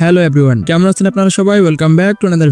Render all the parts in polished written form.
Hello everyone, কেমন আছেন আপনারা সবাই? Welcome back to another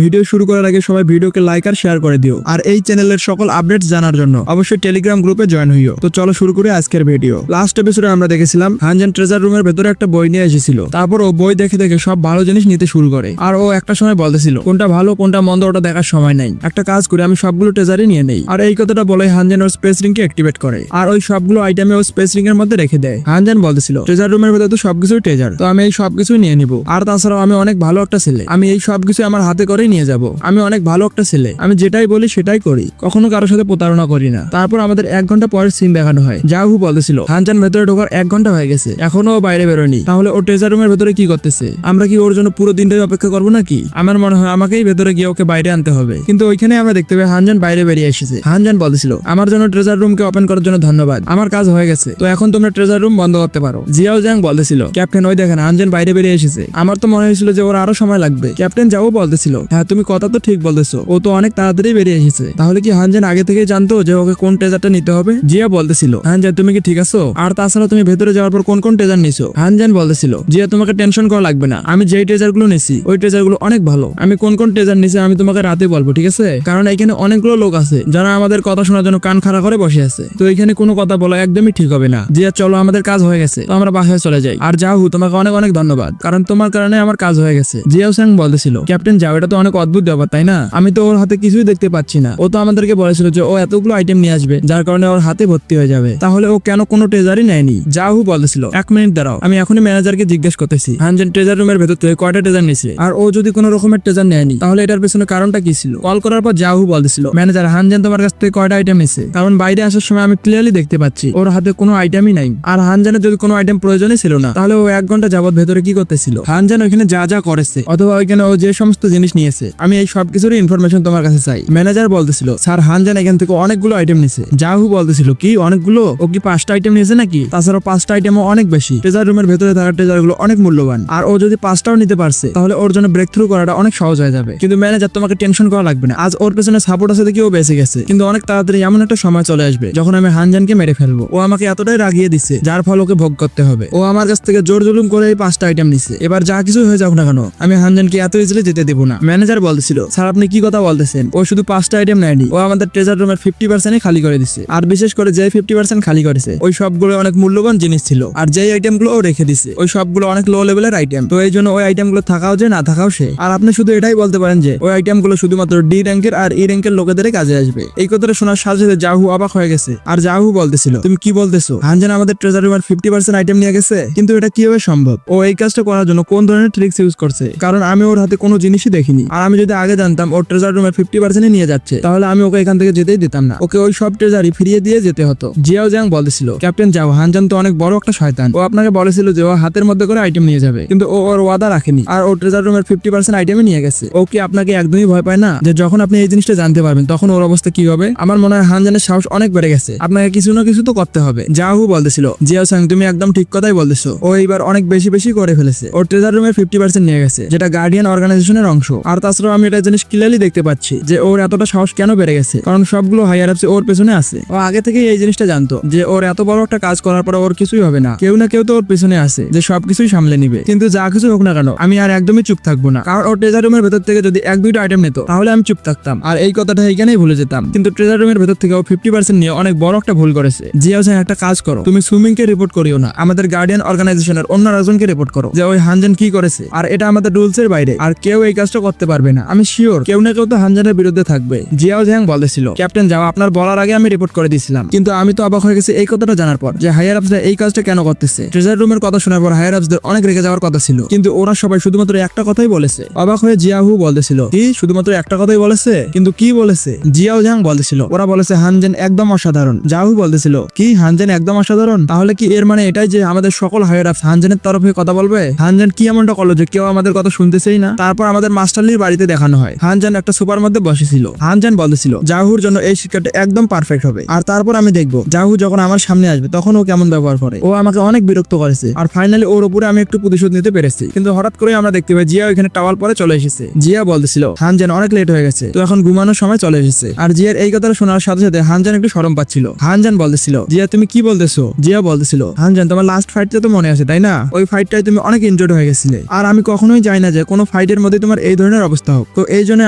video শুরু করার আগে সবাই ভিডিওকে লাইক আর শেয়ার করে দিও। আর এই চ্যানেলের সকল আপডেটস জানার জন্য অবশ্যই টেলিগ্রাম গ্রুপে জয়েন হইও। তো চলো শুরু করি আজকের ভিডিও। লাস্ট এপিসোডে আমরা দেখেছিলাম হানজেন ট্রেজার রুমের ভেতরে একটা বই নিয়ে এসেছিল। তারপর ও বই দেখে দেখে সব ভালো জিনিস নিতে শুরু করে। আর ও একটা সময় বলতেছিল কোনটা ভালো কোনটা মন্দ ওটা দেখার সময় নাই, একটা কাজ করে আমি সবগুলো ট্রেজারই নিয়ে নেই। আর এই কথাটা বলে হানজেন ওর স্পেস রিংকে অ্যাক্টিভেট করে আর ওই সবগুলো আইটেমে ও স্পেস রিং এর মধ্যে রেখে দেয়। হানজেন বলতেছিল ট্রেজার রুমের ভেতরে তো সবকিছুই ট্রেজার, তো আমি এই সবকিছুই নিয়ে নিব। আর তাছাড়াও আমি অনেক ভালো একটা ছেলে, আমি এই সবকিছু আমার হাতে করেই নিয়ে যাব। আমি অনেক ভালো একটা ছেলে, আমি যেটাই বলি সেটাই করি, কখনো কারোর সাথে প্রতারণা করি না। তারপর আমাদের 1 ঘন্টা পরের সিন দেখানো হয়। জাহু বলতেছিল হানজান ভেতরে ঢোকার 1 ঘন্টা হয়ে গেছে, এখনো ও বাইরে বেরোয়নি, তাহলে ও ট্রেজার রুমের ভেতরে কি করতেছে? আমরা কি ওর জন্য পুরো দিনটাই অপেক্ষা করবো নাকি? আমার মনে হয় আমাকেই ভেতরে গিয়ে ওকে বাইরে আনতে হবে। কিন্তু ওইখানে আমরা দেখতে পাই হানজান বাইরে বেরিয়ে এসেছে। হানজান বলতেছিল আমার জন্য ট্রেজার রুমকে ওপেন করার জন্য ধন্যবাদ, আমার কাজ হয়ে গেছে, তো এখন তোমরা ট্রেজার রুম বন্ধ করতে পারো। জিয়াও জাং বলতেছিল ক্যাপ্টেন ওই দেখেন হানজান বাইরে বেরিয়ে এসেছে, আমার তো মনে হয়েছিল যে ওর আরো সময় লাগবে। ক্যাপ্টেন যাও বলতেছিল হ্যাঁ তুমি কথা তো ঠিক বলতেছো, ও তো অনেক তাড়াতাড়ি বেরিয়ে এসেছে। তাহলে কি হানজান আগে থেকে জানতো যে ওকে কোন ট্রেজারটা নিতে হবে? জিয়া বলতেছিল হানজান তুমি কি ঠিক আছো? আর তাছাড়া তুমি ভেতরে যাওয়ার পর কোন কোন ট্রেজার নিছো? হানজান বলতেছিল জিয়া তোমাকে টেনশন করা লাগবে না, আমি যেই ট্রেজার গুলো নিছি ওই ট্রেজার গুলো অনেক ভালো। আমি কোন কোন ট্রেজার নিছি আমি তোমাকে রাতে বলবো, ঠিক আছে? কারণ এখানে অনেকগুলো লোক আছে যারা আমাদের কথা শোনার জন্য কান খাড়া করে বসে আছে, তো এখানে কোনো কথা বলা একদমই ঠিক হবে না। জিয়া চলো আমাদের কাজ হয়ে গেছে, তো আমরা বাসায় চলে যাই। আর যাহু তোমাকে অনেক অনেক ধন্যবাদ, কারণ তোমার কারণে আমার কাজ হয়ে গেছে। জিয়াও স্যাং বলতেছিল ক্যাপ্টেন যাও এটা তো অনেক অদ্ভুত ব্যাপার তাই না? আমি তো ওর হাতে কিছুই দেখতে পাচ্ছি না, ও তো আমাদেরকে বলেছিল যে ও এতগুলো আইটেম নিয়ে আসবে যার কারণে ওর হাতে ভর্তি হয়ে যাবে, তাহলে ও কেন কোনো ট্রেজারই নেয়নি? জাহু বলতেছিল 1 মিনিট দাঁড়াও, আমি এখনই ম্যানেজারকে জিজ্ঞেস করতেছি হানজেন ট্রেজার রুমের ভেতর থেকে কয়টা ট্রেজার নিছে, আর ও যদি কোনো রকমের ট্রেজার নেয়নি তাহলে এটার পেছনে কারণটা কি ছিল? কল করার পর জাহু বলতেছিল ম্যানেজার হানজেন তোমার কাছ থেকে কয়টা আইটেম নিছে, কারণ বাইরে আসার সময় আমি ক্লিয়ারলি দেখতে পাচ্ছি ওর হাতে কোনো আইটেমই নাই। আর হানজানের যদি কোনো আইটেম প্রয়োজনই ছিল না তাহলে ও 1 ঘন্টা যাবত ভেতরে কি করতেছিল? হানজান ওইখানে যা যা করেছে অথবা ওইখানে ও যে সমস্ত জিনিস নিয়েছে আমি এই সবকিছুর ইনফরমেশন তোমার কাছে চাই। ম্যানেজার বলতেছিল স্যার হানজান এখান থেকে অনেকগুলো আইটেম নিছে। জাহু বলতেছিল কি অনেকগুলো? ও কি 5টা আইটেম নিয়েছে নাকি? তাছাড়া 5টা আইটেমও অনেক বেশি, ট্রেজার রুমের ভেতরে থাকা ট্রেজার গুলো অনেক মূল্যবান, আর ও যদি 5টাও নিতে পারছে তাহলে ওর জন্য ব্রেক থ্রু করাটা অনেক সহজ হয়ে যাবে। কিন্তু ম্যানেজার তোমাকে টেনশন করা লাগবে না, আজ ওর পেছনে সাপোর্ট আছে দেখি ও বেঁচে গেছে, কিন্তু অনেক তাড়াতাড়ি এমন একটা সময় চলে আসবে যখন আমি হানজানকে মেরে ফেলবো। ও আমাকে এতটাই রাগিয়ে দিচ্ছে যার ফল ওকে ভোগ করতে হবে। ও আমার কাছ থেকে জোর জুলুম করে এই 5টা আইটেম নিছে, এবার যা কিছু হয়ে যাক না কেন আমি হানজানকে এত ইজিলি যেতে দেবো না। ম্যানেজার বলতেছিল স্যার আপনি কি কথা বলতেছেন? ও শুধু 5টা আইটেম নেয়নি, ও আমাদের ট্রেজার রুমের 50% খালি করে দিছে, আর বিশেষ করে যে 50% খালি করেছে ওই সবগুলো অনেক মূল্যবান জিনিস ছিল, আর যেই আইটেম গুলো ও রেখে দিছে ওই সবগুলো অনেক লো লেভেলের আইটেম, তো এই জন্য ওই আইটেম গুলো থাকাও যে না থাকাও সে। আর আপনি শুধু এটাই বলতে পারেন যে ওই আইটেম গুলো শুধুমাত্র ডি র্যাঙ্কের আর ই র্যাঙ্কের লোকেদের কাজে আসবে। এই কথাটা শোনার সাথে সাথে জাহু অবাক হয়ে গেছে। আর জাহু বলতেছিল তুমি কি বলতেছো? হানজান আমাদের ট্রেজার রুমের 50% আইটেম নিয়ে গেছে, কিন্তু এটা কিভাবে সম্ভব? ও এই কাজটা করার জন্য কোন ধরনের ট্রিক্স ইউজ করছে? কারণ আমি ওর হাতে কোনো জিনিসই দেখিনি, আর আমি যদি আগে জানতাম ওর ট্রেজার রুমের 50% নিয়ে যাচ্ছে তাহলে আমি ওকে এখান থেকে যেতেই দিতাম না, ওকে ওই সব ট্রেজারই ফিরিয়ে দিয়ে যেতে হতো। জিয়াও জাং বলতেছিল ক্যাপ্টেন যাও হানজান তো অনেক বড় একটা শয়তান, ও আপনাকে বলেছিল যে ও হাতের মধ্যে করে আইটেম নিয়ে যাবে, কিন্তু ও ওর ওয়াদা রাখেনি, আর ও ট্রেজার রুমের 50% আইটেমই নিয়ে গেছে। ও কি আপনাকে একদমই ভয় পায় না যে যখন আপনি এই জিনিসটা জানতে পারবেন তখন ওর অবস্থা কি হবে? আমার মনে হয় হানজানের সাহস অনেক বেড়ে গেছে, আপনাকে কিছু না কিছু তো করতে হবে। জাহু বলতেছিল জিয়াও সাং তুমি একদম ঠিক কথাই বলতেছো, ও এইবার অনেক বেশি বেশি করে ফেলেছে, ওর ট্রেজার রুমের 50% নিয়ে গেছে যেটা গার্ডিয়ান অর্গানাইজেশনের অংশ। আর তাছাড়াও আমি এটা জিনিস ক্লিয়ারলি দেখতে পাচ্ছি যে ওর এতটা সাহস কেন বেড়ে গেছে, কারণ সবগুলো হায়ার আপস ওর পেছনে আছে। ও আগে থেকে এই জিনিসটা জানতো যে ওর এত বড় একটা কাজ করার পর ওর কিছুই হবে না, কেউ না কেউ তো ওর পেছনে আছে যে সবকিছুই সামলে নিবে। কিন্তু যা কিছু হোক না কেন আমি আর একদমই চুপ থাকবো না, কারণ ওর ট্রেজার রুমের ভেতর থেকে যদি 1-2টা আইটেম নিত তাহলে আমি চুপ থাকতাম আর এই কথাটা এখানেই ভুলে যেতাম। কিন্তু ট্রেজার রুমের ভেতর থেকে ও 50% নিয়ে অনেক বড় একটা ভুল করেছে। জিয়াও স্যার একটা কাজ করো, তুমি সুইমিং কে রিপোর্ট করিও না, আমাদের গার্ডিয়ান অর্গানাইজেশনের অন্য একজনকে রিপোর্ট করো যে ওই হানজান কি করেছে, আর এটা আমাদের রুলস এর বাইরে, আর কেউ এই কাজটা করতে পারবে না। আমি শিওর কেউ না কেউ তো হানজানের বিরুদ্ধে থাকবে। জিয়াও জ্যাং বলেছিল ক্যাপ্টেন যাও আপনার বলার আগে আমি রিপোর্ট করে দিয়েছিলাম, কিন্তু আমি তো অবাক হয়ে গেছি এই কথাটা জানার পর যে হায়ার আপসরা এই কাজটা কেন করতেছে। ট্রেজার রুমের কথা শোনার পর হায়ার আপসদের অনেক রেগে যাওয়ার কথা ছিল, কিন্তু ওরা সবাই শুধুমাত্র একটা কথাই বলেছে। অবাক হয়ে জিয়াহু বলতেছিল কি শুধুমাত্র একটা কথাই বলেছে? কিন্তু কি বলেছে? জিয়াও জাং বলতেছিল ওরা বলেছে হানজান একদম অসাধারণ। জাহু বলতেছিল কি হানজান একদম অসাধারণ? তাহলে কি এর মানে এটাই যে আমাদের সকল হায়ার আপস হানজানের তরফে কথা বলবে? হানজান কি এমনটা করলো যে কেউ আমাদের কথা শুনতেছেই না? তারপর আমাদের মাস্টারলির বাড়িতে দেখানো হয় হানজান একটা সুপার মধ্যে বসেছিল। হানজান বলতেছিল জাহুর জন্য এই শিক্ষাটা একদম পারফেক্ট হবে, আর তারপর আমি দেখবো জাহু যখন আমার সামনে আসবে তখন ও কেমন ব্যবহার করে। ও আমাকে অনেক বিরক্ত করেছে, আর ফাইনালি ওর উপরে আমি একটু প্রতিশোধ নিতে পেরেছি। কিন্তু হঠাৎ করে আমরা দেখতে পাই জিয়া ওইখানে টাওয়াল পরে চলে এসেছে। জিয়া বলতেছিল হানজান অনেক লেট হয়ে গেছে, তো এখন ঘুমানোর সময় চলে এসেছে। আর জিয়ার এই কথাটা শোনার সাথে সাথে হানজান একটু শরম পাচ্ছিল। হানজান বলতেছিল জিয়া তুমি কি বলতেছো? জিয়া বলতেছিল হানজান তোমার লাস্ট ফাইটটা তো মনে আছে তাই না? ওই ফাইটটাই তুমি অনেক ইনজোর্ড হয়ে হয়ে গেছিলে। আর আমি কখনোই চাই না যে কোনো ফাইটের মধ্যে তোমার এই ধরনের অবস্থা হোক। তো এই জন্য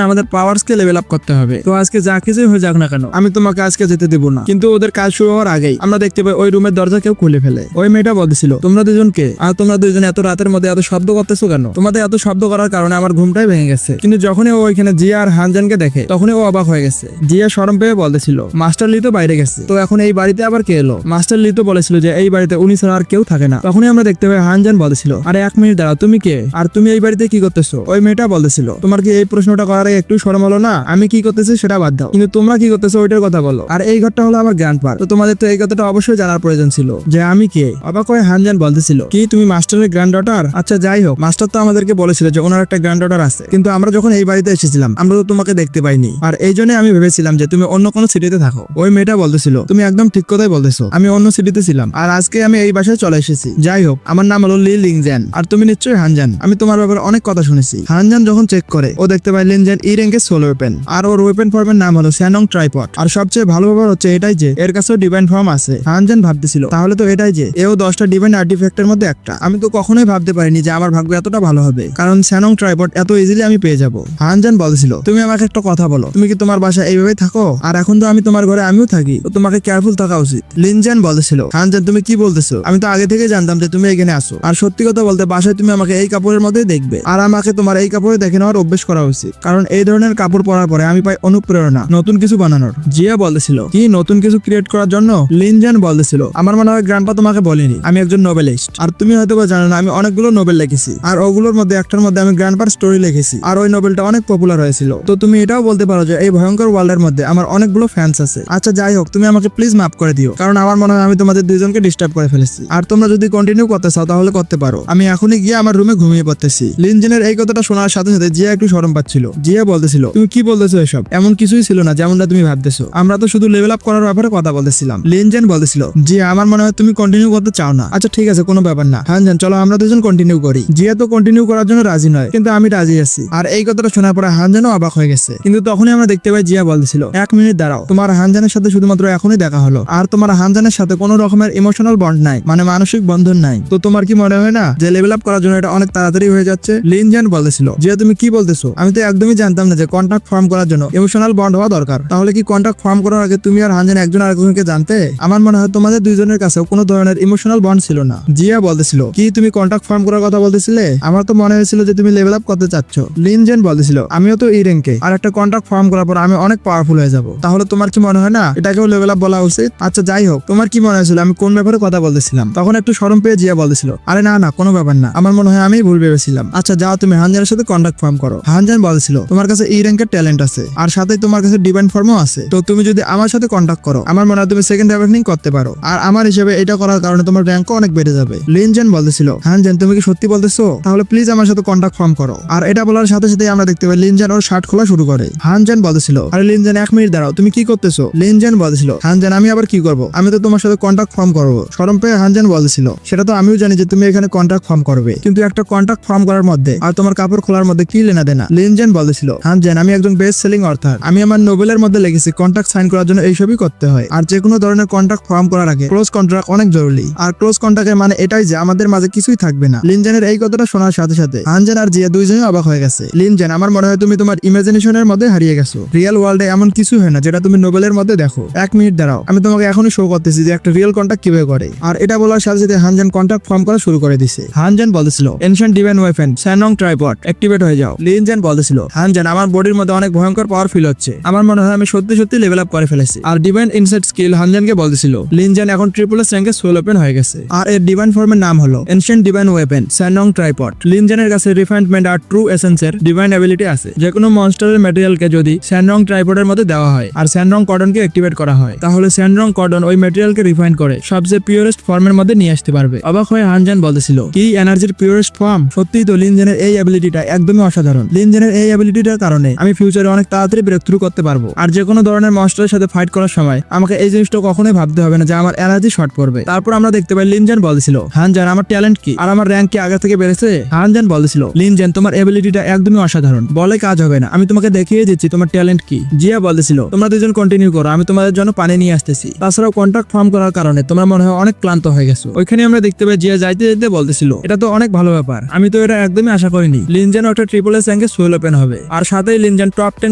আমাদের পাওয়ারকে লেভেল আপ করতে হবে। তো আজকে যা কিছুই হয়ে যাক না কেন, আমি তোমাকে আজকে যেতে দেবো না। কিন্তু ওদের কাজ শুরু হওয়ার আগেই আমরা দেখতে পাই ওই রুমের দরজা কেউ খুলে ফেলে। ওই মেয়েটা বলছিল, তোমরা দুজনকে আর তোমরা দুজন এত রাতের মধ্যে এত শব্দ করতেছো কেন? তোমাদের এত শব্দ করার কারণে আমার ঘুমটাই ভেঙে গেছে। কিন্তু যখনই ও ওইখানে জিয়া আর হানজানকে দেখে তখনই ও অবাক হয়ে গেছে। জিয়া শরম পেয়ে বলতেছিল, মাস্টার লি তো বাইরে গেছে, তো এখন এই বাড়িতে আবার কে এলো? মাস্টার লি তো বলেছিল যে এই বাড়িতে উনি ছাড়া আর কেউ থাকে না। তখনই আমরা দেখতে পাই হানজান বলতেছিল, আরে 1 মিনিট দাঁড়াও, তুমি কে আর তুমি এই বাড়িতে কি করতেছো? ওই মেয়েটা বলতেছিল, তোমার কি এই প্রশ্নটা করার আগে একটু শরম হলো না? আমি কি করতেছি সেটা বাদ দাও, কিন্তু তোমরা কি করতেছো ওইটার কথা বলো। আর এই ঘরটা হলো আমার গ্র্যান্ডপার, তো তোমাদের তো এই কথাটা অবশ্যই জানার প্রয়োজন ছিল যে আমি কে। অবাক হয়ে হানজান বলতেছিল, কি তুমি মাস্টারের গ্র্যান্ড ডটার? আচ্ছা যাই হোক, মাস্টার তো আমাদেরকে বলেছিল যে ওনার একটা গ্র্যান্ড ডটার আছে, কিন্তু আমরা যখন এই বাড়িতে এসেছিলাম আমরা তো তোমাকে দেখতে পাইনি। আর এই জন্য আমি ভেবেছিলাম যে তুমি অন্য কোনো সিটিতে থাকো। ওই মেয়েটা বলতেছিল, তুমি একদম ঠিক কথাই বলতেছো, আমি অন্য সিটিতে ছিলাম আর আজকে আমি এই বাসায় চলে এসেছি। যাই হোক, আমার নাম হলো লি লিংজান আর তুমি নিশ্চয়ই হানজান। আমি তোমার ব্যাপারে অনেক কথা শুনেছি। হানজান যখন চেক করে ও দেখতে পায় লিনজান ই র্যাঙ্কের সোল ওয়েপেন, আর ওর ওয়েপেন ফর্মের নাম হলো স্যানং ট্রাইপড। আর সবচেয়ে ভালো ব্যাপার হচ্ছে এটাই যে এর কাছেও ডিভাইন ফর্ম আছে। হানজান ভাবতেছিল তাহলে তো এটাই যে এও 10টা ডিভাইন আর্টিফ্যাক্টের মধ্যে একটা। আমি তো কখনোই ভাবতে পারিনি যে আমার ভাগ্য এতটা ভালো হবে, কারণ স্যানং ট্রাইপড এত ইজিলি আমি পেয়ে যাব। হানজান বলছিল, তুমি আমাকে একটা কথা বলো, তুমি কি তোমার বাসায় এইভাবে থাকো? আর এখন তো আমি তোমার ঘরে আমিও থাকি, তো তোমাকে কেয়ারফুল থাকা উচিত। লিনজান বলছিল, হানজান তুমি কি বলতেছো? আমি তো আগে থেকে জানতাম যে তুমি এখানে আসো, আর সত্যি কথা বলতে বাসায় তুমি আমাকে এই কাপড়ের মধ্যেই দেখবে, আর আমাকে তোমার এই কাপড়ে দেখে নেওয়ার অভ্যেস করা উচিত, কারণ এই ধরনের কাপড় পরার পরে আমি পাই অনুপ্রেরণা নতুন কিছু বানানোর। জিয়া বলছিল, কি নতুন কিছু ক্রিয়েট করার জন্য? লিনজান বলছিল, আমার মনে হয় গ্র্যান্ডপা তোমাকে বলেনি আমি একজন নোবেলিস্ট, আর তুমি হয়তো বা জানো না আমি অনেকগুলো নোবেল লিখেছি, আর ওগুলোর মধ্যে একটার মধ্যে আমি গ্র্যান্ডপার স্টোরি লিখেছি, আর ওই নোবেলটা অনেক পপুলার হয়েছিল। তো তুমি এটাও বলতে পারো যে এই ভয়ঙ্কর ওয়ার্ল্ডের মধ্যে আমার অনেকগুলো ফ্যান্স আছে। আচ্ছা যাই হোক, তুমি আমাকে প্লিজ মাফ করে দিও, কারণ আমার মনে হয় আমি তোমাদের দুইজনকে ডিস্টার্ব করে ফেলেছি, আর তোমরা যদি কন্টিনিউ করতে চাও তাহলে করতে পারো। আমি এখনই গিয়ে আমার রুমে ঘুমিয়ে পড়তেছি। লিনজানের এই কথাটা শোনার সাথে সাথে জিয়া একটু শরম পাচ্ছিল। জিয়া বলতেছিল, তুমি কি বলতেছো এসব? এমন কিছুই ছিল না যেমনটা তুমি ভাবতেছো, আমরা তো শুধু লেভেল আপ করার ব্যাপারে কথা বলতেছিলাম। লিনজান বলতেছিল, জিয়া আমার মনে হয় তুমি কন্টিনিউ করতে চাও না। আচ্ছা ঠিক আছে, কোনো ব্যাপার না হানজান, চলো আমরা দুজন কন্টিনিউ করি। জিয়া তো কন্টিনিউ করার জন্য রাজি নয়, কিন্তু আমি রাজি আছি। আর এই কথাটা শোনার পরে হানজানও অবাক হয়ে গেছে। কিন্তু তখনই আমরা দেখতে পাই জিয়া বলতেছিল, 1 মিনিট দাঁড়াও, তোমার হানজানের সাথে শুধুমাত্র এখনই দেখা হলো, আর তোমার হানজানের সাথে কোনো রকমের ইমোশনাল বন্ড নাই, মানে মানসিক বন্ধন নাই। তো তোমার কি মনে হয় না যে লেভেল আপ করার জন্য এটা অনেক তাড়াতাড়ি হয়ে যাচ্ছে? লিনজান বলতেছিল, জিয়া তুমি কি বলতেছো? আমি তো একদমই জানতাম না যে কন্ট্যাক্ট ফর্ম করার জন্য ইমোশনাল বন্ড হওয়া দরকার। তাহলে কি কন্ট্যাক্ট ফর্ম করার আগে তুমি আর হানজান একজন আরেকজনকে জানতে? আমার মনে হয় তোমাদের দুইজনের কাছেও কোনো ধরনের ইমোশনাল বন্ড ছিল না। জিয়া বলতেছিল, কি তুমি কন্ট্যাক্ট ফর্ম করার কথা বলতেছিলে? আমার তো মনে হয়েছিল যে তুমি লেভেল আপ করতে চাচ্ছ। লিনজান বলতেছিল, আমিও তো এই র্যাঙ্কে, আর একটা কন্ট্যাক্ট ফর্ম করার পর আমি অনেক পাওয়ারফুল হয়ে যাব। তাহলে তোমার কি মনে হয় না এটাকেও লেভেল আপ বলা উচিত? আচ্ছা যাই হোক, তোমার কি মনে হয়েছিল আমি কোন ব্যাপারে কথা বলতেছিলাম? তখন একটু শরম পেয়ে জিয়া বলতেছিল, আরে না না, কোনো ব্যাপার না, আমার মনে হয় আমি ভুল ভেবেছিলাম। আচ্ছা যাও, তুমি হানজানের সাথে কন্ট্যাক্ট ফর্ম করো। হানজান বলছিল, তোমার কাছে এই র্যাঙ্কের ট্যালেন্ট আছে, আর সাথে তোমার কাছে ডিভাইন ফর্মও আছে, তো তুমি যদি আমার সাথে কন্ট্যাক্ট করো আমার মনে হয় তুমি সেকেন্ড অ্যাওয়ার্নিং করতে পারো, আর আমার হিসেবে এটা করার কারণে তোমার র্যাঙ্কও অনেক বেড়ে যাবে। লিনজান বলতেছিল, হানজান তুমি কি সত্যি বলতেছো? তাহলে প্লিজ আমার সাথে কন্ট্যাক্ট ফর্ম করো। আর এটা বলার সাথে সাথে আমরা দেখতে পাই লিনজান ওর শার্ট খোলা শুরু করে। হানজান বলতেছিল, আরে লিনজান 1 মিনিট দাঁড়াও, তুমি কি করতেছো? লিনজান বলতেছিল, হানজান আমি আবার কি করবো? আমি তো তোমার সাথে কন্ট্যাক্ট ফর্ম করবো। শরম পেয়ে হানজান বলতেছিল, সেটা তো আমিও জানি যে তুমি এখানে কন্ট্যাক্ট ফর্ম করবে, কিন্তু একটা কন্ট্যাক্ট ফর্ম করার মধ্যে আর তোমার কাপড় খোলার মধ্যে কি লেনা দেনা? লিনজান বলতেছিল, হানজান আমি একজন বেস্ট সেলিং অর্থাৎ, আমি আমার নোবেলের মধ্যে লিখেছি কন্ট্যাক্ট সাইন করার জন্য এইসবই করতে হয়, আর যে কোনো ধরনের কন্ট্যাক্ট ফর্ম করার আগে ক্লোজ কন্ট্রাক্ট অনেক জরুরি, আর ক্লোজ কন্ট্রাক্টের মানে এটাই যে আমাদের মাঝে কিছুই থাকবে না। লিনজানের এই কথাটা শোনার সাথে সাথে হানজান আর জিয়া দুইজনই অবাক হয়ে গেছে। লিনজান আমার মনে হয় তুমি তোমার ইমাজিনেশনের মধ্যে হারিয়ে গেছো, রিয়েল ওয়ার্ল্ডে এমন কিছু হয় না যেটা তুমি নোবেলের মধ্যে দেখো। 1 মিনিট দাঁড়াও, আমি তোমাকে এখনই শো করতেছি যে একটা রিয়েল কন্ট্যাক্ট কিভাবে করে। আর এটা বলার সাথে সাথে হানজান কন্ট্যাক্ট ফর্ম করা শুরু করে দিছে। হানজান বলছিল, এনশিয়েন্ট ডিভাইন ওয়েপন স্যানং ট্রাইপড অ্যাক্টিভেট হয়ে যাও। লিনজান বলছিল, হানজান আমার বডির মধ্যে অনেক ভয়ঙ্কর পাওয়ার ফিল হচ্ছে, আমার মনে হয় আমি সত্যি সত্যি লেভেল আপ করে ফেলেছি। আর ডিভাইন ইনসাইট স্কিল হানজানকে বলছিল, লিনজান এখন ট্রিপল এস র্যাঙ্কে সোল ওপেন হয়ে গেছে, আর এর ডিভাইন ফর্মের নাম হলো এনশিয়েন্ট ডিভাইন ওয়েপন স্যানং ট্রাইপড। লিনজানের কাছে রিফাইনমেন্ট আর ট্রু এসেন্সের ডিভাইন অ্যাবিলিটি আছে। যে কোনো মনস্টারের ম্যাটেরিয়ালকে যদি স্যানরং ট্রাইপডের মধ্যে দেওয়া হয় আর স্যানরং কর্ডনকে অ্যাক্টিভেট করা হয়, তাহলে স্যানরং কর্ডন ওই ম্যাটেরিয়ালকে রিফাইন করে সবচেয়ে পিওরেস্ট ফর্মের মধ্যে নিয়ে আসতে পারবে। অবাক হয়ে হানজান বলছিল, কি এনার্জির পিওরেস্ট ফর্ম? সত্যিই তো লিনজানের এই অ্যাবিলিটিটা একদমই অসাধারণ। লিনজানের এই অ্যাবিলিটিটার কারণে আমি ফিউচারে অনেক তাড়াতাড়ি ব্রেক থ্রু করতে পারবো, আর যে কোনো ধরনের মনস্টারের সাথে ফাইট করার সময় আমাকে এই জিনিসটা কখনোই ভাবতে হবে না যে আমার এনার্জি শর্ট পড়বে। তারপর আমরা দেখতে পাই লিনজান বলছিল, হানজান আমার ট্যালেন্ট কি আর আমার র্যাঙ্ক কি আগে থেকে বেড়েছে? হানজান বলছিল, লিনজান তোমার অ্যাবিলিটিটা একদমই অসাধারণ, বলে কাজ হবে না, আমি তোমাকে দেখিয়ে দিচ্ছি তোমার ট্যালেন্ট কি। জিয়া বলছিল, তোমরা দুজন কন্টিনিউ করো, আমি তোমাদের জন্য পানি নিয়ে আসতেছি। তাছাড়াও কন্ট্যাক্ট ফর্ম করার কারণে তোমরা মনে হয় অনেক ক্লান্ত হয়ে গেছো। ওইখানে আমরা দেখতে পাই জিয়া যাইতে যাইতে বলতেছিল, এটা তো অনেক অনেক ভালো ব্যাপার। আমি তো এটা একদমই আশা করিনি লিনজেন একটা ট্রিপল এস র্যাঙ্কে সোল ওপেন হবে, আর সাথেই লিনজেন টপ 10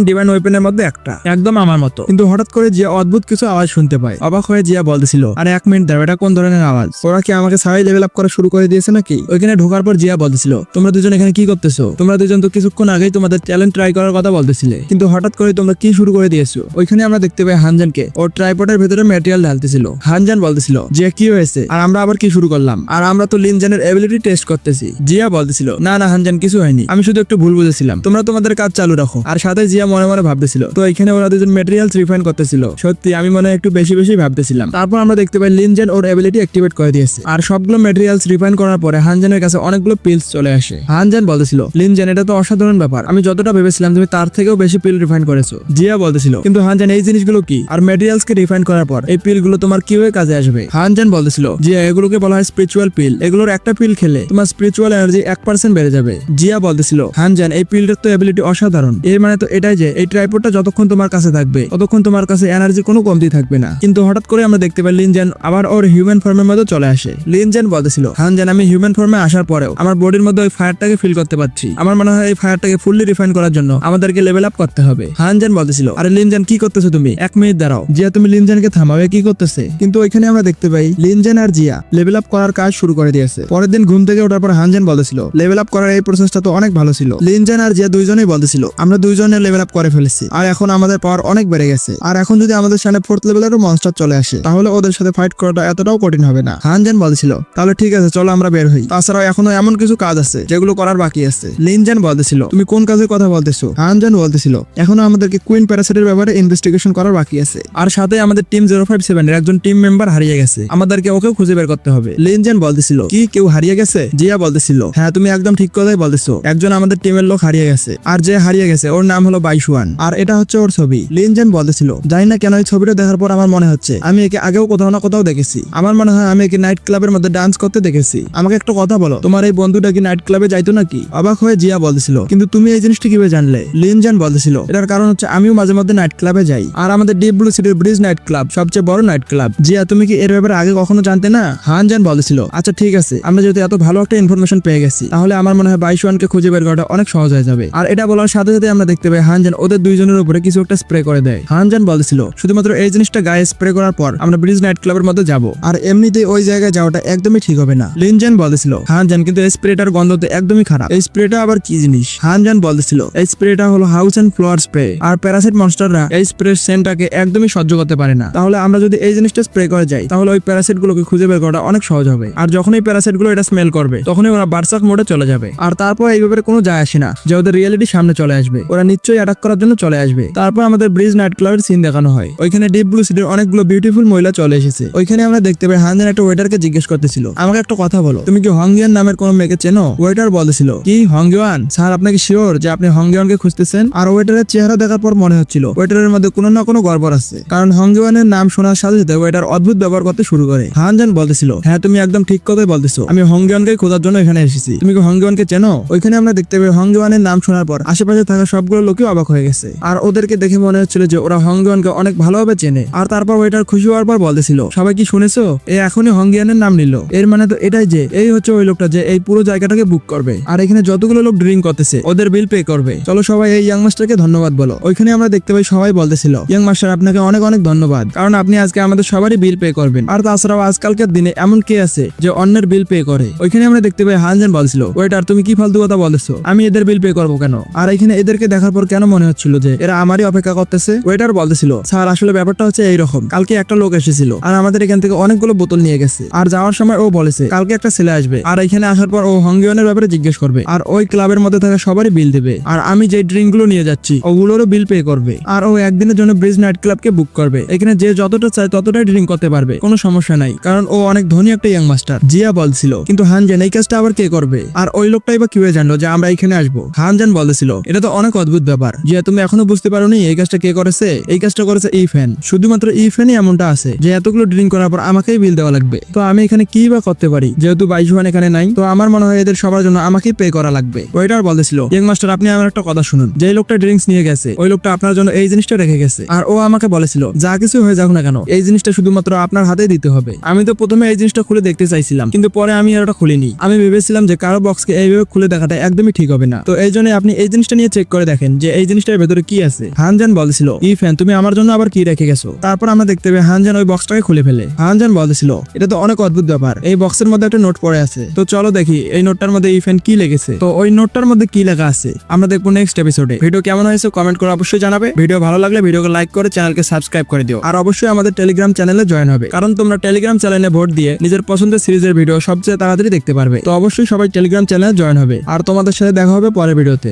ডিভাইন ওয়েপেনের মধ্যে একটা, একদম আমার মতো। কিন্তু হঠাৎ করে জিয়া অদ্ভুত কিছু আওয়াজ শুনতে পায়। অবাক হয়ে জিয়া বলতেছিল, আরে 1 মিনিট দাঁড়াও, এটা কোন ধরনের আওয়াজ? ওরা কি আমাকে সারাই লেভেল আপ করা শুরু করে দিয়েছে নাকি? ওইখানে ঢোকার পর জিয়া বলতেছিল, তোমরা দুজন এখানে কি করতেছো? তোমরা দুজন তো কিছুক্ষণ আগেই তোমাদের ট্যালেন্ট ট্রাই করার কথা বলতেছিলে, কিন্তু হঠাৎ করে তোমরা কি শুরু করে দিয়েছো? ওইখানে আমরা দেখতে পাই হানজানকে ওর ট্রাইপডের ভেতরে ম্যাটেরিয়াল ঢালতেছিল। হানজান বলতেছিল, জিয়া কি হয়েছে আর আমরা আবার কি শুরু করলাম? আর আমরা তো লিনজানের এবিলিটি টেস্ট করতেছি। জিয়া বলতেছিল, না না হানজান, কিছু হয়নি, আমি শুধু একটু ভুল বুঝেছিলাম, তোমরা তোমাদের কাজ চালু রাখো। আর সাথে জিয়া মনে মনে ভাবতেছিল, তো এখানে ওরা দুজন ম্যাটেরিয়ালস রিফাইন করতেছিল। সত্যি আমি মনে হয় একটু বেশি বেশি ভাবতেছিলাম। তারপর আমরা দেখতে পাই লিনজান ওর এবিলিটি অ্যাক্টিভেট করে দিয়েছে, আর সবগুলো ম্যাটেরিয়ালস রিফাইন করার পরে হানজানের কাছে অনেকগুলো পিলস চলে আসে। হানজান বলতেছিল, লিনজান এটা তো অসাধারণ ব্যাপার, আমি যতটা ভেবেছিলাম তুমি তার থেকেও বেশি পিল রিফাইন করেছো। জিয়া বলতেছিল, কিন্তু হানজান এই জিনিসগুলো কি? আর ম্যাটেরিয়ালস কে রিফাইন করার পর এই পিল গুলো তোমার কিভাবে কাজে আসবে? হানজান বলতেছিল, জিয়া এগুলোকে বলা হয় স্পিরিচুয়াল পিল, এগুলোর একটা পিল খেলে তোমার স্পিরিচুয়াল এনার্জি 1% বেড়ে যাবে। জিয়া বলতেছিল, হানজান এই পিলটার তো এবিলিটি অসাধারণ, এর মানে তো এটাই যে এই ট্রাইপডটা যতক্ষণ তোমার কাছে থাকবে ততক্ষণ তোমার কাছে এনার্জি কোনো কমতি থাকবে না। কিন্তু হঠাৎ করে আমরা দেখতে পাই লিনজান আবার ওর হিউম্যান ফর্মের মধ্যে চলে আসে। লিনজান বলতেছিল, হানজান আমি হিউম্যান ফর্মে আসার পরেও আমার বডির মধ্যে ওই ফায়ারটাকে ফিল করতে পারছি, আমার মনে হয় এই ফায়ারটাকে ফুললি রিফাইন করার জন্য আমাদেরকে লেভেল আপ করতে হবে। হানজান বলতেছিল, আরে লিনজান কি করতেছো তুমি? 1 মিনিট দাঁড়াও। জিয়া তুমি লিনজানকে থামাবে, কি করতেছে? কিন্তু ওইখানে আমরা দেখতে পাই লিনজান আর জিয়া লেভেল আপ করার কাজ শুরু করে দিয়েছে। পরের দিন ঘুম থেকে ওঠার পর হানজান বলতেছিল, লেভেল আপ করার এই প্রসেসটা তো অনেক ভালো ছিল। লিনজান আর জিয়া দুইজনেই বলতেছিল, আমরা দুইজনে লেভেল আপ করে ফেলেছি, আর এখন আমাদের পাওয়ার অনেক বেড়ে গেছে, আর এখন যদি আমাদের সামনে 4th লেভেলেরও মনস্টার চলে আসে তাহলে ওদের সাথে ফাইট করাটা এতটাও কঠিন হবে না। হানজান বলতেছিল, তাহলে ঠিক আছে চলো আমরা বের হই, তাছাড়াও এখনো এমন কিছু কাজ আছে যেগুলো করার বাকি আছে। লিনজান বলতেছিল, তুমি কোন কাজের কথা বলতেছো? হানজান বলতেছিল, এখনো আমাদেরকে কুইন প্যারাসাইটের ব্যাপারে ইনভেস্টিগেশন করার বাকি আছে, আর সাথে আমাদের টিম 057 এর একজন টিম মেম্বার হারিয়ে গেছে, আমাদেরকে ওকেও খুঁজে বের করতে হবে। লিনজান বলতেছিল, কি কেউ হারিয়ে গেছে? জিয়া বলতেছিল, হ্যাঁ তুমি একদম ঠিক কথাই বলতেছো, একজন আমাদের টিমের লোক হারিয়ে গেছে, আর যে হারিয়ে গেছে ওর নাম হলো বাইশুয়ান, আর এটা হচ্ছে ওর ছবি। লিনজান বলতেছিল, জানি না কেন এই ছবিটা দেখার পর আমার মনে হচ্ছে আমি একে আগেও কোথাও না কোথাও দেখেছি, আমার মনে হয় আমি একে নাইট ক্লাবের মধ্যে ডান্স করতে দেখেছি। আমাকে একটা কথা বলো, তোমার এই বন্ধুটা কি নাইট ক্লাবে যাইতো নাকি? অবাক হয়ে জিয়া বলতেছিল, কিন্তু তুমি এই জিনিসটা কিভাবে জানলে? লিনজান বলতেছিল, এটার কারণ হচ্ছে আমিও মাঝে মধ্যে নাইট ক্লাবে যাই, আর আমাদের ডিপ ব্লু সিটির ব্রিজ নাইট ক্লাব সবচেয়ে বড় নাইট ক্লাব। জিয়া তুমি কি এর ব্যাপারে আগে কখনো জানতে না? হানজান বলতেছিল, আচ্ছা ঠিক আছে, আমরা যেহেতু এত ভালো একটা ইনফরমেশন পেয়ে গেছি তাহলে আমার মনে হয় বাইশুয়ানকে খুঁজে বের করাটা অনেক সহজ হয়ে যাবে। আর এটা বলার সাথে সাথে আমরা দেখতে পাই হানজান ওদের দুইজনের উপরে কিছু একটা স্প্রে করে দেয়। হানজান বলতেছিল, শুধুমাত্র এই জিনিসটা গায়ে স্প্রে করার পর আমরা ব্রিজ নাইট ক্লাবের মধ্যে যাব, আর এমনিতেই ওই জায়গায় যাওয়াটা একদমই ঠিক হবে না। লিনজান বলতেছিল, হানজান কিন্তু এই স্প্রেটার গন্ধ তো একদমই খারাপ, এই স্প্রেটা আবার কি জিনিস? হানজান বলতেছিল, এই স্প্রেটা হলো হাউস এন্ড ফ্লোয়ার স্প্রে, আর প্যারাসাইট মনস্টাররা এই স্প্রে সেন্টটাকে একদমই সহ্য করতে পারে না। তাহলে আমরা যদি এই জিনিসটা স্প্রে করে যাই তাহলে ওই প্যারাসাইট গুলোকে খুঁজে বের করাটা অনেক সহজ হবে, আর যখন এই প্যারাসাইট গুলো এটা স্মেল করবে তখনই ওরা বার্সাক মোডে চলে যাবে, আর তারপর এই ব্যাপারে কোনো যায় আসে না যে ওদের রিয়েলিটি সামনে চলে আসবে, ওরা নিশ্চয়ই অ্যাটাক করার জন্য চলে আসবে। তারপর আমাদের ব্রিজ নাইট ক্লাবের সিন দেখানো হয়, ওইখানে ডিপ ব্লু সিটির অনেকগুলো বিউটিফুল মহিলা চলে এসেছে। ওইখানে আমরা দেখতে পাই হানজান একটা ওয়েটারকে জিজ্ঞেস করতেছিল, আমাকে একটা কথা বলো, তুমি কি হংগিয়ান নামের কোনো মেয়েকে চেনো? ওয়েটার বলতেছিল, কি হংগিয়ান? স্যার আপনি কি শিওর যে আপনি হংগিয়ানকে খুঁজতেছেন? আর ওয়েটারের চেহারা দেখার পর মনে হচ্ছিল ওয়েটারের মধ্যে কোনো না কোনো গড়বড় আছে, কারণ হংগিয়ানের নাম শোনার সাথে সাথে ওয়েটার অদ্ভুত ব্যবহার করতে শুরু করে। হানজান বলতেছিল, হ্যাঁ তুমি একদম ঠিক কথাই বলতেছো, আমি হংগিয়ানকে খোঁজার জন্য এখানে এসেছি, তুমি কি হংগিয়ানকে চেনো? ওইখানে আমরা দেখতে পাই হংগিয়ানের নাম শোনার পর আশেপাশে থাকা সবগুলো লোকই অবাক হয়ে গেছে, আর ওদেরকে দেখে মনে হচ্ছিল যে ওরা হংগিয়ানকে অনেক ভালোভাবে চেনে। আর তারপর ওয়েটার খুশি হওয়ার পর বলতেছিল, সবাই কি শুনেছো, এ এখনই হংগিয়ানের নাম নিল, এর মানে তো এটাই যে এই হচ্ছে ওই লোকটা যে এই পুরো জায়গাটাকে বুক করবে, আর এখানে যতগুলো লোক ড্রিঙ্ক করতেছে ওদের বিল পে করবে। চলো সবাই এই ইয়াং মাস্টারকে ধন্যবাদ বলো। ওইখানে আমরা দেখতে পাই সবাই বলতেছিল, ইয়াং মাস্টার আপনাকে অনেক অনেক ধন্যবাদ, কারণ আপনি আজকে আমাদের সবারই বিল পে করবেন, আর তাছাড়াও আজকালকার দিনে এমন কে আছে যে অন্যের বিল পে করে? ওইখানে আমরা দেখতে পাই হানজান বলছিল, ওয়েটার তুমি কি ফালতু কথা বলছো, আমি এদের বিল পে করবো কেন? আর এখানে এদেরকে দেখার পর কেন মনে হচ্ছিল যে এরা আমারই অপেক্ষা করতেছে? ওয়েটার বলতেছিল, স্যার আসলে ব্যাপারটা হচ্ছে এইরকম, কালকে একটা লোক এসেছিল আর আমাদের এখান থেকে অনেকগুলো বোতল নিয়ে গেছে, আর যাওয়ার সময় ও বলেছে কালকে একটা ছেলে আসবে, আর এখানে আসার পর ও হংগিয়ানের ব্যাপারে জিজ্ঞেস করবে, আর ওই ক্লাবের মধ্যে থাকা সবারই বিল দেবে, আর আমি যে ড্রিঙ্ক গুলো নিয়ে যাচ্ছি ওগুলোরও বিল পে করবে, আর ও একদিনের জন্য ব্রিজ নাইট ক্লাবকে বুক করবে, এখানে যে যতটা চায় ততটাই ড্রিঙ্ক করতে পারবে, কোনো সমস্যা নাই, কারণ ও অনেক ধনী একটা ইয়াং মাস্টার। জিয়া বলছিল, কিন্তু হানজান এই কাজটা আবার কে করবে? আর ওই লোকটাই বা কিভাবে জানলো যে আমরা এখানে আসবো? হানজান বলছিল, এটা তো অনেক অদ্ভুত ব্যাপার, জিয়া তুমি এখনো বুঝতে পারোনি এই কাজটা কে করেছে? এই কাজটা করেছে ইফেন, শুধুমাত্র ইফেনই এমনটা আছে যে এতগুলো ড্রিঙ্ক করার পর আমাকেই বিল দেওয়া লাগবে, তো আমি এখানে কি বা করতে পারি? যেহেতু বাইশুয়ান এখানে নাই, তো আমার মনে হয় এদের সবার জন্য আমাকেই পে করা লাগবে। ওয়েটার বলতেছিল, ইয়াং মাস্টার আপনি আমার একটা কথা শুনুন, যে লোকটা ড্রিঙ্কস নিয়ে গেছে ওই লোকটা আপনার জন্য এই জিনিসটা রেখে গেছে, আর ও আমাকে বলেছিল যা কিছু হয়ে যাক না কেন এই জিনিসটা শুধুমাত্র আপনার হাতে দিতে হবে। আমি তো প্রথমে এই জিনিসটা খুলে দেখতে চাইছিলাম, কিন্তু পরে আমি আর ওটা খুলিনি, আমি ভেবেছিলাম যে কারো বক্সকে এইভাবে খুলে দেখাটা একদমই ঠিক হবে না। তো এই জন্য আপনি এই জিনিসটা নিয়ে চেক করে দেখেন যে এই জিনিসটার ভেতরে কি আছে। হানজান বলেছিল, ইফেন তুমি আমার জন্য আবার কি রেখে গেছো? তারপর আমরা দেখতে পাই হানজান ওই বক্সটাকে খুলে ফেলে। হানজান বলেছিল, এটা তো অনেক অদ্ভুত ব্যাপার, এই বক্সের মধ্যে একটা নোট পড়ে আছে, তো চলো দেখি এই নোটটার মধ্যে ইফেন কি লেগেছে। তো ওই নোটটার মধ্যে কি লেখা আছে আমরা দেখবো নেক্সট এপিসোডে। ভিডিও কেমন হয়েছে কমেন্ট করে অবশ্যই জানাবে। ভিডিও ভালো লাগলে ভিডিওকে লাইক করে চ্যানেলকে সাবস্ক্রাইব করে দিও। আর অবশ্যই আমাদের টেলিগ্রাম চ্যানেলে জয়েন হবে, কারণ তোমরা টেলিগ্রাম চ্যানেলে ভোট দিয়ে নিজের পছন্দের সিরিজের ভিডিও সবচেয়ে তাড়াতাড়ি দেখতে পারবে। তো অবশ্যই সবাই টেলিগ্রাম চ্যানেলে জয়েন হবে। আর তোমাদের সাথে দেখা হবে পরের ভিডিওতে।